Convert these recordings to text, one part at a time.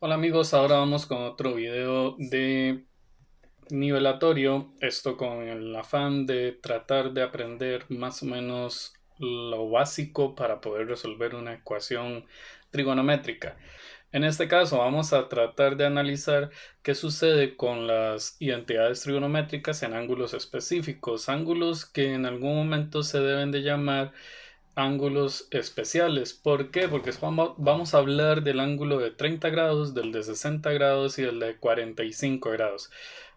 Hola amigos, ahora vamos con otro video de nivelatorio, esto con el afán de tratar de aprender más o menos lo básico para poder resolver una ecuación trigonométrica. En este caso vamos a tratar de analizar qué sucede con las identidades trigonométricas en ángulos específicos, ángulos que en algún momento se deben de llamar ángulos especiales. ¿Por qué? Porque vamos a hablar del ángulo de 30 grados, del de 60 grados y del de 45 grados.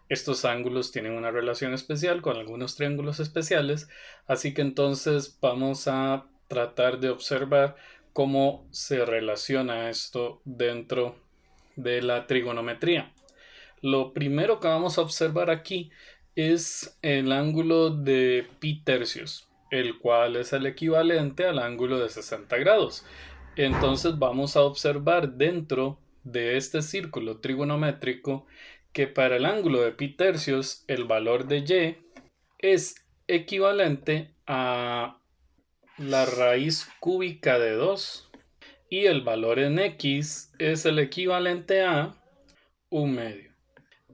Estos ángulos tienen una relación especial con algunos triángulos especiales, así que entonces vamos a tratar de observar cómo se relaciona esto dentro de la trigonometría. Lo primero que vamos a observar aquí es el ángulo de pi tercios, el cual es el equivalente al ángulo de 60 grados. Entonces vamos a observar dentro de este círculo trigonométrico que para el ángulo de pi tercios el valor de y es equivalente a la raíz cúbica de 2 y el valor en x es el equivalente a un medio.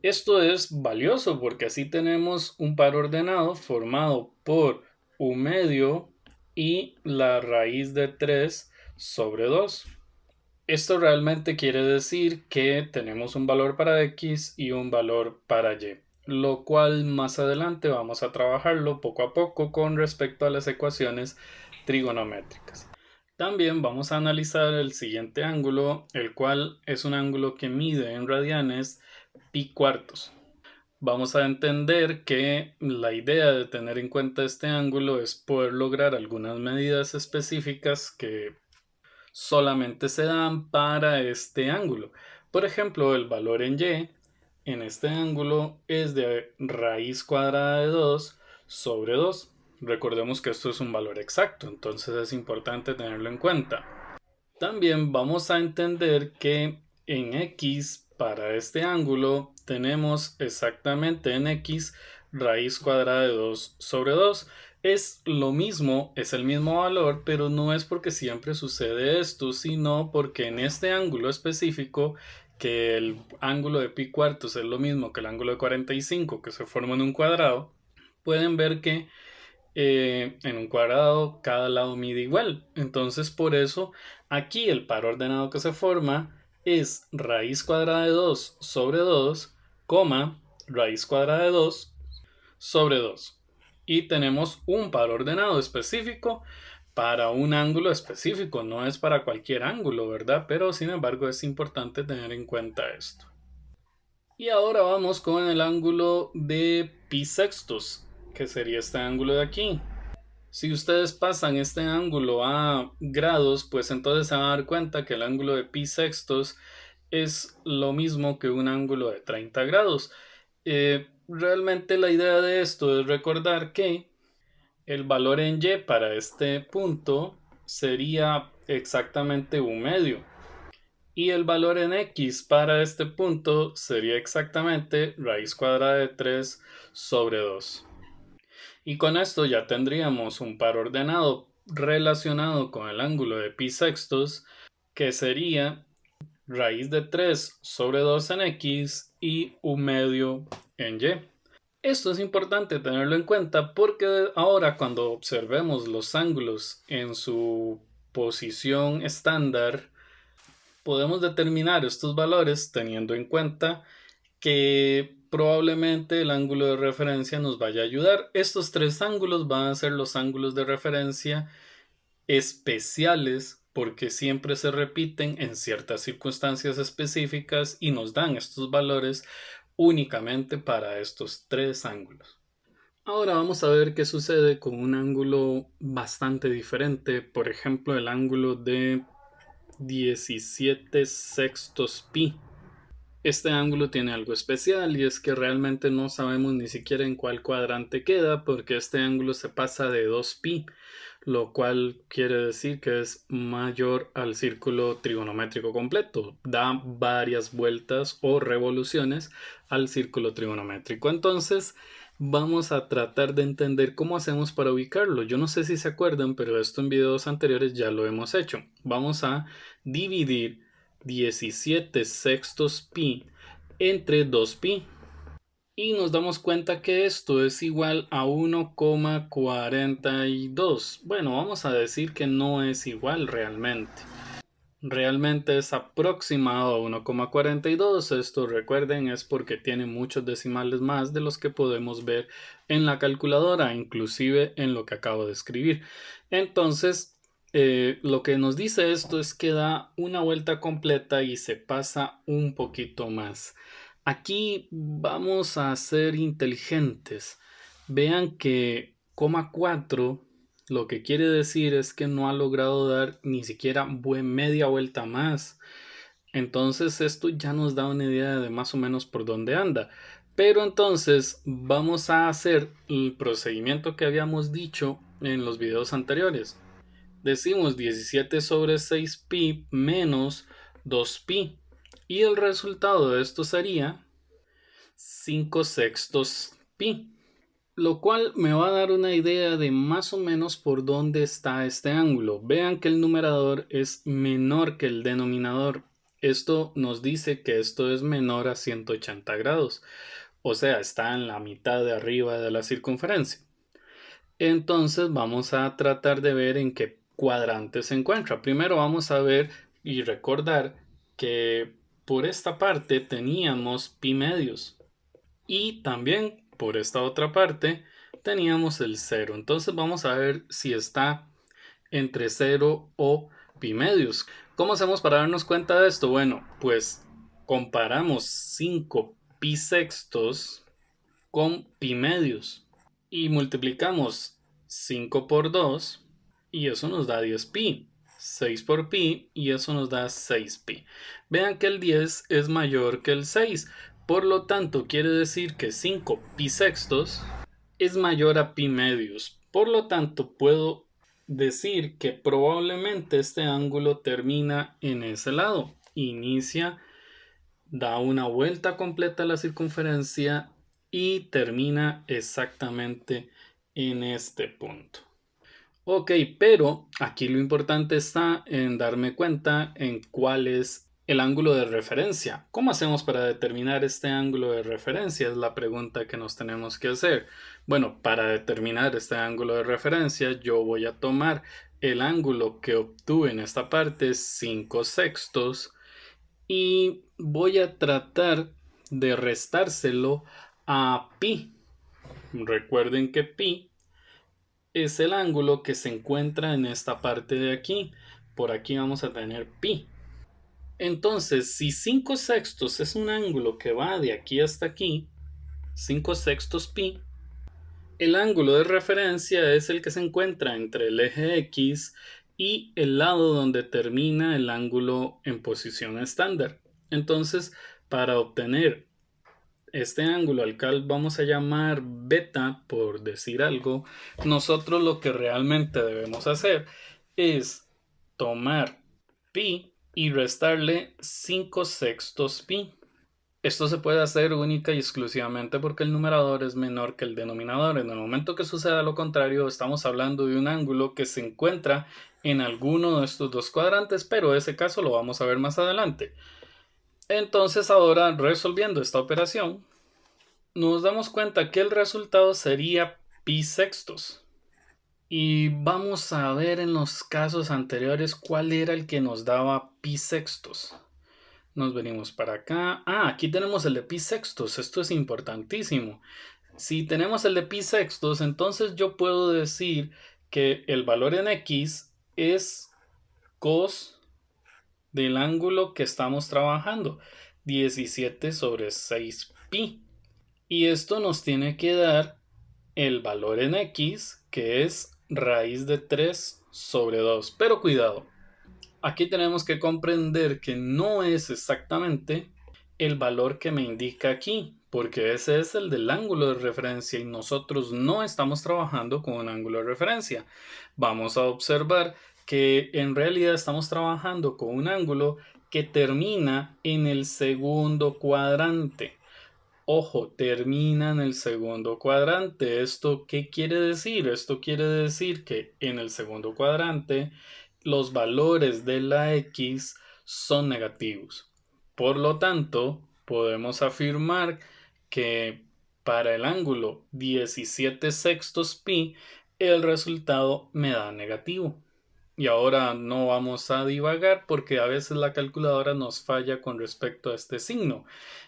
Esto es valioso porque así tenemos un par ordenado formado por un medio y la raíz de 3 sobre 2. Esto realmente quiere decir que tenemos un valor para x y un valor para y, lo cual más adelante vamos a trabajarlo poco a poco con respecto a las ecuaciones trigonométricas. También vamos a analizar el siguiente ángulo, el cual es un ángulo que mide en radianes pi cuartos. Vamos a entender que la idea de tener en cuenta este ángulo es poder lograr algunas medidas específicas que solamente se dan para este ángulo. Por ejemplo, el valor en y en este ángulo es de raíz cuadrada de 2 sobre 2. Recordemos que esto es un valor exacto, entonces es importante tenerlo en cuenta. También vamos a entender que en x para este ángulo tenemos exactamente en x raíz cuadrada de 2 sobre 2. Es lo mismo, es el mismo valor, pero no es porque siempre sucede esto, sino porque en este ángulo específico, que el ángulo de pi cuartos es lo mismo que el ángulo de 45 que se forma en un cuadrado, pueden ver que en un cuadrado cada lado mide igual. Entonces por eso aquí el par ordenado que se forma es raíz cuadrada de 2 sobre 2, coma, raíz cuadrada de 2 sobre 2. Y tenemos un par ordenado específico para un ángulo específico, no es para cualquier ángulo, ¿verdad? Pero sin embargo es importante tener en cuenta esto. Y ahora vamos con el ángulo de pi sextos, que sería este ángulo de aquí. Si ustedes pasan este ángulo a grados, pues entonces se van a dar cuenta que el ángulo de pi sextos es lo mismo que un ángulo de 30 grados. Realmente la idea de esto es recordar que el valor en y para este punto sería exactamente un medio. Y el valor en x para este punto sería exactamente raíz cuadrada de 3 sobre 2. Y con esto ya tendríamos un par ordenado relacionado con el ángulo de pi sextos, que sería raíz de 3 sobre 2 en x y un medio en y. Esto es importante tenerlo en cuenta porque ahora cuando observemos los ángulos en su posición estándar, podemos determinar estos valores teniendo en cuenta que probablemente el ángulo de referencia nos vaya a ayudar. Estos tres ángulos van a ser los ángulos de referencia especiales porque siempre se repiten en ciertas circunstancias específicas y nos dan estos valores únicamente para estos tres ángulos. Ahora vamos a ver qué sucede con un ángulo bastante diferente, por ejemplo el ángulo de 17 sextos pi. Este ángulo tiene algo especial y es que realmente no sabemos ni siquiera en cuál cuadrante queda porque este ángulo se pasa de 2pi, lo cual quiere decir que es mayor al círculo trigonométrico completo. Da varias vueltas o revoluciones al círculo trigonométrico. Entonces vamos a tratar de entender cómo hacemos para ubicarlo. Yo no sé si se acuerdan, pero esto en videos anteriores ya lo hemos hecho. Vamos a dividir 17 sextos pi entre 2pi. Y nos damos cuenta que esto es igual a 1,42. Bueno, vamos a decir que no es igual realmente. Realmente es aproximado a 1,42. Esto, recuerden, es porque tiene muchos decimales más de los que podemos ver en la calculadora, inclusive en lo que acabo de escribir. Entonces, lo que nos dice esto es que da una vuelta completa y se pasa un poquito más. Aquí vamos a ser inteligentes. Vean que 4 lo que quiere decir es que no ha logrado dar ni siquiera media vuelta más. Entonces esto ya nos da una idea de más o menos por dónde anda. Pero entonces vamos a hacer el procedimiento que habíamos dicho en los videos anteriores. Decimos 17 sobre 6pi menos 2pi. Y el resultado de esto sería 5 sextos pi, lo cual me va a dar una idea de más o menos por dónde está este ángulo. Vean que el numerador es menor que el denominador. Esto nos dice que esto es menor a 180 grados. O sea, está en la mitad de arriba de la circunferencia. Entonces vamos a tratar de ver en qué cuadrante se encuentra. Primero vamos a ver y recordar que por esta parte teníamos pi medios. Y también por esta otra parte teníamos el 0. Entonces vamos a ver si está entre 0 o pi medios. ¿Cómo hacemos para darnos cuenta de esto? Bueno, pues comparamos 5 pi sextos con pi medios y multiplicamos 5 por 2 y eso nos da 10 pi. 6 por pi y eso nos da 6 pi. Vean que el 10 es mayor que el 6. Por lo tanto, quiere decir que 5 pi sextos es mayor a pi medios. Por lo tanto, puedo decir que probablemente este ángulo termina en ese lado. Inicia, da una vuelta completa a la circunferencia y termina exactamente en este punto. Ok, pero aquí lo importante está en darme cuenta en cuál es el ángulo de referencia. ¿Cómo hacemos para determinar este ángulo de referencia? Es la pregunta que nos tenemos que hacer. Bueno, para determinar este ángulo de referencia, yo voy a tomar el ángulo que obtuve en esta parte, 5 sextos, y voy a tratar de restárselo a pi. Recuerden que pi es el ángulo que se encuentra en esta parte de aquí. Por aquí vamos a tener pi. Entonces, si 5 sextos es un ángulo que va de aquí hasta aquí, 5 sextos pi, el ángulo de referencia es el que se encuentra entre el eje X y el lado donde termina el ángulo en posición estándar. Entonces, para obtener este ángulo al cual vamos a llamar beta, por decir algo, nosotros lo que realmente debemos hacer es tomar pi y restarle 5 sextos pi. Esto se puede hacer única y exclusivamente porque el numerador es menor que el denominador. En el momento que suceda lo contrario, estamos hablando de un ángulo que se encuentra en alguno de estos dos cuadrantes, pero ese caso lo vamos a ver más adelante. Entonces ahora, resolviendo esta operación, nos damos cuenta que el resultado sería pi sextos. Y vamos a ver en los casos anteriores cuál era el que nos daba pi sextos. Nos venimos para acá. Aquí tenemos el de pi sextos. Esto es importantísimo. Si tenemos el de pi sextos, entonces yo puedo decir que el valor en x es cos del ángulo que estamos trabajando, 17 sobre 6 pi. Y esto nos tiene que dar el valor en x, que es raíz de 3 sobre 2. Pero cuidado, aquí tenemos que comprender que no es exactamente el valor que me indica aquí, porque ese es el del ángulo de referencia y nosotros no estamos trabajando con un ángulo de referencia. Vamos a observar que en realidad estamos trabajando con un ángulo que termina en el segundo cuadrante. Ojo, termina en el segundo cuadrante. ¿Esto qué quiere decir? Esto quiere decir que en el segundo cuadrante los valores de la X son negativos. Por lo tanto, podemos afirmar que para el ángulo 17 sextos pi, el resultado me da negativo. Y ahora no vamos a divagar porque a veces la calculadora nos falla con respecto a este signo.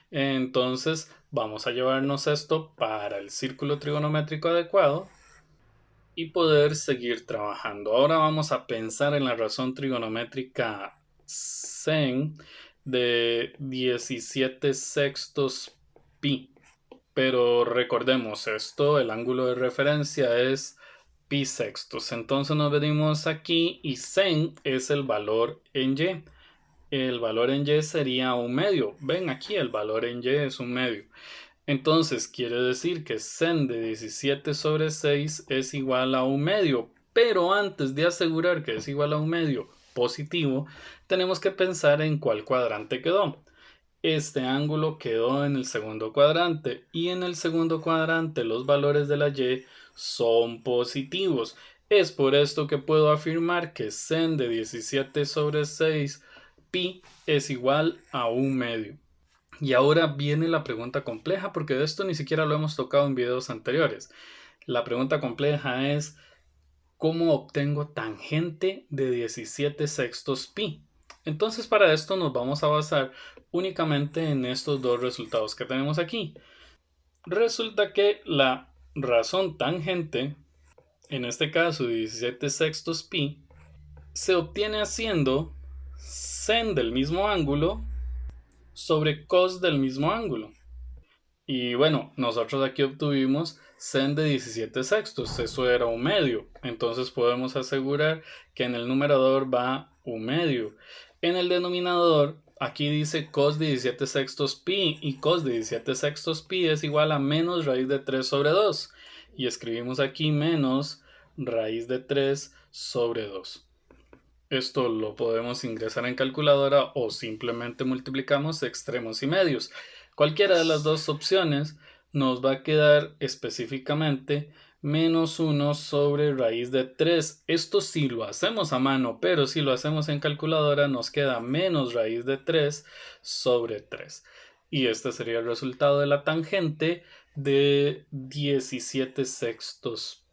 Entonces vamos a llevarnos esto para el círculo trigonométrico adecuado y poder seguir trabajando. Ahora vamos a pensar en la razón trigonométrica sen de 17 sextos pi. Pero recordemos esto, el ángulo de referencia es pi sextos. Entonces nos venimos aquí y sen es el valor en y. El valor en y sería un medio. Ven aquí, el valor en y es un medio. Entonces quiere decir que sen de 17 sobre 6 es igual a un medio. Pero antes de asegurar que es igual a un medio positivo, tenemos que pensar en cuál cuadrante quedó. Este ángulo quedó en el segundo cuadrante y en el segundo cuadrante los valores de la y son positivos. Es por esto que puedo afirmar que sen de 17 sobre 6 pi es igual a un medio. Y ahora viene la pregunta compleja, porque de esto ni siquiera lo hemos tocado en videos anteriores. La pregunta compleja es, ¿cómo obtengo tangente de 17 sextos pi? Entonces para esto nos vamos a basar únicamente en estos dos resultados que tenemos aquí. Resulta que la razón tangente, en este caso 17 sextos pi, se obtiene haciendo sen del mismo ángulo sobre cos del mismo ángulo. Y bueno, nosotros aquí obtuvimos sen de 17 sextos, eso era un medio. Entonces podemos asegurar que en el numerador va un medio. En el denominador, aquí dice cos de 17 sextos pi y cos de 17 sextos pi es igual a menos raíz de 3 sobre 2. Y escribimos aquí menos raíz de 3 sobre 2. Esto lo podemos ingresar en calculadora o simplemente multiplicamos extremos y medios. Cualquiera de las dos opciones nos va a quedar específicamente menos 1 sobre raíz de 3. Esto sí lo hacemos a mano, pero si lo hacemos en calculadora nos queda menos raíz de 3 sobre 3. Y este sería el resultado de la tangente de 17 sextos